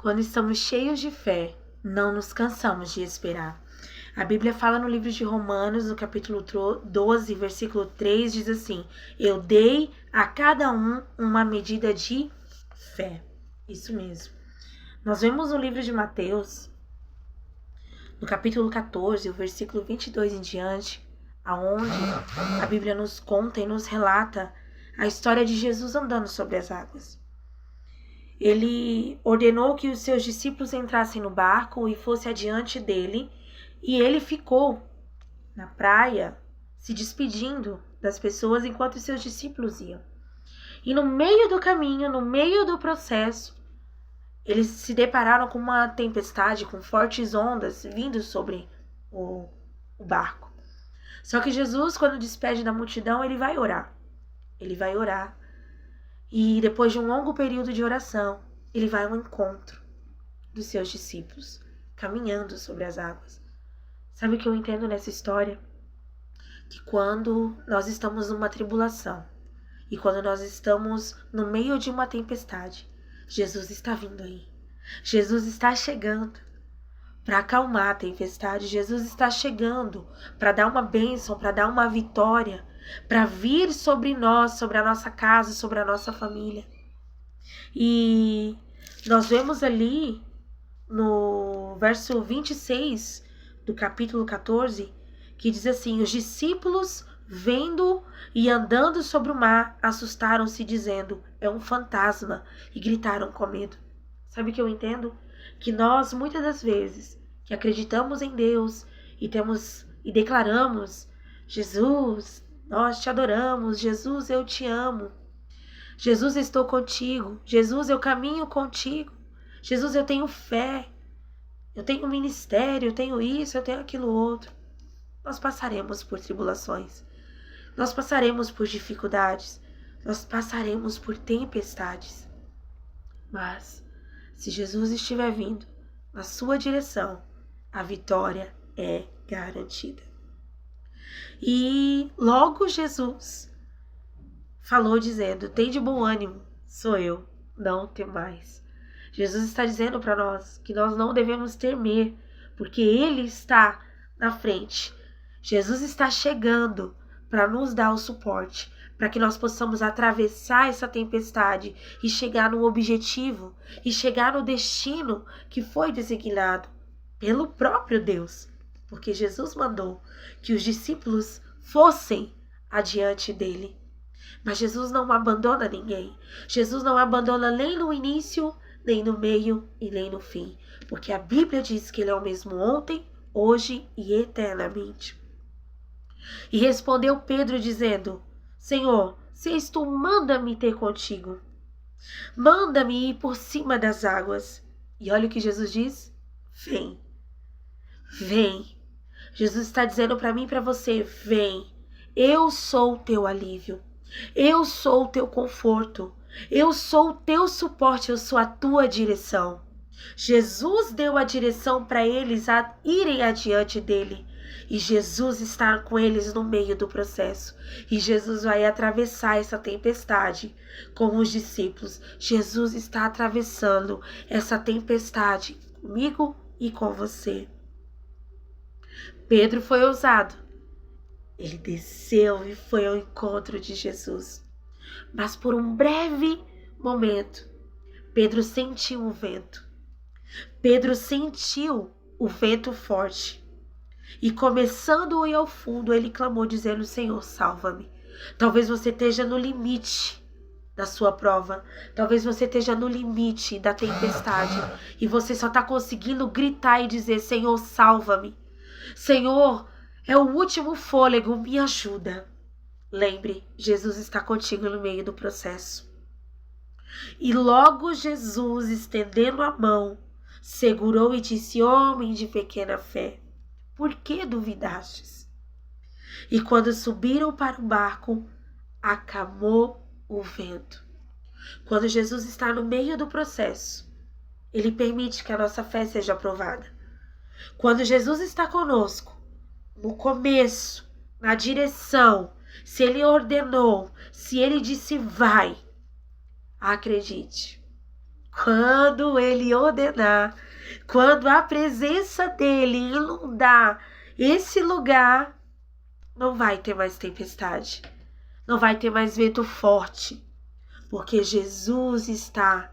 Quando estamos cheios de fé, não nos cansamos de esperar. A Bíblia fala no livro de Romanos, no capítulo 12, versículo 3, diz assim: eu dei a cada um uma medida de fé. Isso mesmo. Nós vemos no livro de Mateus, no capítulo 14, o versículo 22 em diante, aonde a Bíblia nos conta e nos relata a história de Jesus andando sobre as águas. Ele ordenou que os seus discípulos entrassem no barco e fosse adiante dele, e ele ficou na praia se despedindo das pessoas enquanto os seus discípulos iam. E no meio do caminho, no meio do processo, eles se depararam com uma tempestade, com fortes ondas vindo sobre o barco. Só que Jesus, quando despede da multidão, ele vai orar. Ele vai orar. E depois de um longo período de oração, ele vai ao encontro dos seus discípulos, caminhando sobre as águas. Sabe o que eu entendo nessa história? Que quando nós estamos numa tribulação e quando nós estamos no meio de uma tempestade, Jesus está vindo aí. Jesus está chegando para acalmar a tempestade. Jesus está chegando para dar uma bênção, para dar uma vitória, para vir sobre nós, sobre a nossa casa, sobre a nossa família. E nós vemos ali no verso 26 do capítulo 14, que diz assim: os discípulos, vendo e andando sobre o mar, assustaram-se, dizendo: é um fantasma, e gritaram com medo. Sabe o que eu entendo? Que nós, muitas das vezes, que acreditamos em Deus e declaramos: Jesus, nós te adoramos, Jesus, eu te amo, Jesus, estou contigo, Jesus, eu caminho contigo, Jesus, eu tenho fé, eu tenho ministério, eu tenho isso, eu tenho aquilo outro. Nós passaremos por tribulações, nós passaremos por dificuldades, nós passaremos por tempestades. Mas, se Jesus estiver vindo na sua direção, a vitória é garantida. E logo Jesus falou dizendo: tem de bom ânimo, sou eu, não temais. Jesus está dizendo para nós que nós não devemos temer, porque Ele está na frente. Jesus está chegando para nos dar o suporte, para que nós possamos atravessar essa tempestade e chegar no objetivo, e chegar no destino que foi designado pelo próprio Deus. Porque Jesus mandou que os discípulos fossem adiante dele. Mas Jesus não abandona ninguém. Jesus não abandona nem no início, nem no meio e nem no fim. Porque a Bíblia diz que Ele é o mesmo ontem, hoje e eternamente. E respondeu Pedro dizendo: Senhor, se és tu, manda-me ter contigo. Manda-me ir por cima das águas. E olha o que Jesus diz: vem. Vem. Jesus está dizendo para mim e para você: vem. Eu sou o teu alívio. Eu sou o teu conforto. Eu sou o teu suporte. Eu sou a tua direção. Jesus deu a direção para eles a irem adiante dele. E Jesus está com eles no meio do processo. E Jesus vai atravessar essa tempestade com os discípulos. Jesus está atravessando essa tempestade comigo e com você. Pedro foi ousado. Ele desceu e foi ao encontro de Jesus. Mas por um breve momento, Pedro sentiu o vento. Pedro sentiu o vento forte. E começando a ir ao fundo, ele clamou dizendo: Senhor, salva-me. Talvez você esteja no limite da sua prova. Talvez você esteja no limite da tempestade. E você só está conseguindo gritar e dizer: Senhor, salva-me. Senhor, é o último fôlego, me ajuda. Lembre, Jesus está contigo no meio do processo. E logo Jesus, estendendo a mão, segurou e disse: homem de pequena fé, por que duvidastes? E quando subiram para o barco, acalmou o vento. Quando Jesus está no meio do processo, Ele permite que a nossa fé seja provada. Quando Jesus está conosco, no começo, na direção, se Ele ordenou, se Ele disse vai, acredite, quando Ele ordenar, quando a presença dEle inundar esse lugar, não vai ter mais tempestade, não vai ter mais vento forte, porque Jesus está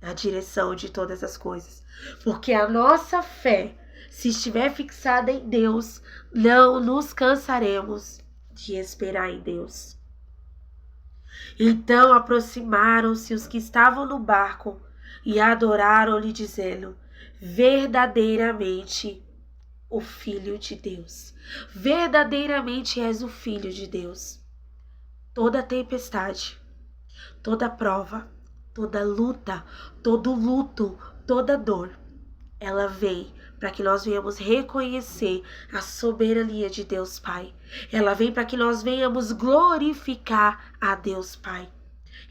na direção de todas as coisas. Porque a nossa fé, se estiver fixada em Deus, não nos cansaremos de esperar em Deus. Então aproximaram-se os que estavam no barco e adoraram-lhe, dizendo: verdadeiramente o Filho de Deus. Verdadeiramente és o Filho de Deus. Toda tempestade, toda prova, toda luta, todo luto, toda dor, ela vem para que nós venhamos reconhecer a soberania de Deus Pai. Ela vem para que nós venhamos glorificar a Deus Pai.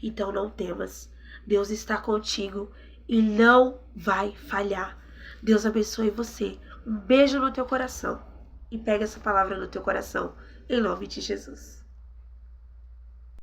Então não temas, Deus está contigo e não vai falhar. Deus abençoe você. Um beijo no teu coração e pega essa palavra no teu coração, em nome de Jesus.